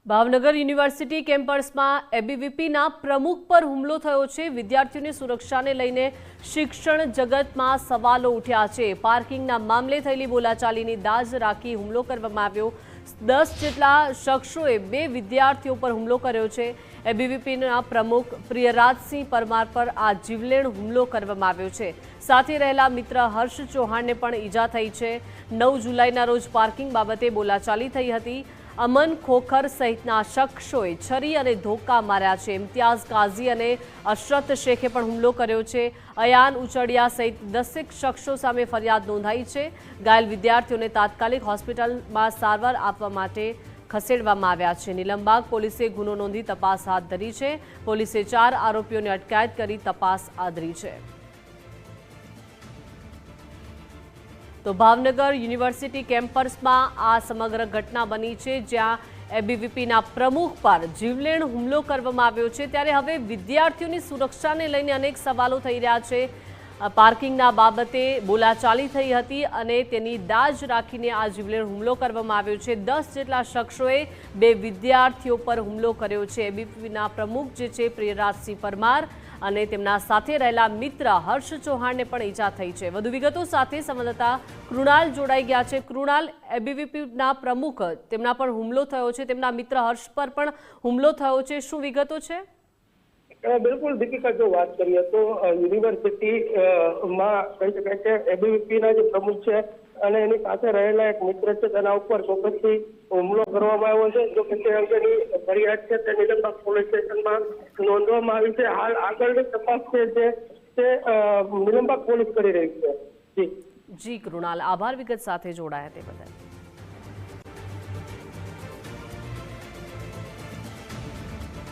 Bhavnagar university કેમ્પસમાં એબીવીપીના પ્રમુખ પર હુમલો થયો છે। વિદ્યાર્થીઓની સુરક્ષાને લઈને શિક્ષણ જગતમાં સવાલો ઉઠ્યા છે। પાર્કિંગના મામલે થયેલી બોલાચાલીની દાજ રાખી હુમલો કરવામાં આવ્યો। 10 જેટલા શખ્સોએ 2 વિદ્યાર્થીઓ પર હુમલો કર્યો છે। એબીવીપીના પ્રમુખ પ્રિયરાજસિંહ પરમાર પર આ જીવલેણ હુમલો કરવામાં આવ્યો છે। સાથે રહેલા મિત્ર હર્ષ ચૌહાણને પણ ઈજા થઈ છે। 9 જુલાઈના રોજ પાર્કિંગ બાબતે બોલાચાલી થઈ હતી। અમન ખોખર સહિતના શખ્સોએ છરી અને ધોકા માર્યા છે। ઇમ્તિયાઝ કાઝી અને અશરત શેખે પણ હુમલો કર્યો છે। અયાન ઉચડિયા સહિત 10 શખ્સો સામે ફરિયાદ નોંધાઈ છે। ઘાયલ વિદ્યાર્થીઓને તાત્કાલિક હોસ્પિટલમાં સારવાર આપવા માટે ખસેડવામાં આવ્યા છે। નીલમબાગ પોલીસે ગુનો નોંધી તપાસ હાથ ધરી છે। પોલીસે 4 આરોપીઓને અટકાયત કરી તપાસ આદરી છે। તો ભાવનગર યુનિવર્સિટી કેમ્પસમાં આ સમગ્ર ઘટના બની છે, જ્યાં એબીવીપીના પ્રમુખ પર જીવલેણ હુમલો કરવામાં આવ્યો છે। ત્યારે હવે વિદ્યાર્થીઓની સુરક્ષાને લઈને અનેક સવાલો થઈ રહ્યા છે। પાર્કિંગના બાબતે બોલાચાલી થઈ હતી અને તેની દાજ રાખીને આ જીવલેણ હુમલો કરવામાં આવ્યો છે। 10 જેટલા શખ્સોએ 2 વિદ્યાર્થીઓ પર હુમલો કર્યો છે। એબીવીપીના પ્રમુખ જે છે પ્રિયરાજસિંહ પરમાર અને તેમના સાથે રહેલા મિત્ર હર્ષ ચૌહાણને પણ ઈજા થઈ છે। વધુ વિગતો સાથે સંવાદદાતા કૃણાલ જોડાઈ ગયા છે। કૃણાલ, એબીવીપીના પ્રમુખ તેમના પર હુમલો થયો છે, તેમના મિત્ર હર્ષ પર પણ હુમલો થયો છે, શું વિગતો છે? બિલકુલ દીપિકા, જો વાત કરીએ તો યુનિવર્સિટી માં કહી શકાય કે એબીવીપીના જે પ્રમુખ છે અને એની સાથે રહેલા એક મિત્ર છે તેના ઉપર ચોક્કસથી હુમલો કરવામાં આવ્યો છે। જો કે તે અંગેની ફરિયાદ છે તે નીલમબાગ પોલીસ સ્ટેશનમાં નોંધવામાં આવી છે। હાલ આગળની તપાસ છે તે નીલમબાગ પોલીસ કરી રહી છે। જી કૃણાલ, આભાર વિગત સાથે જોડાયા તે બદલ।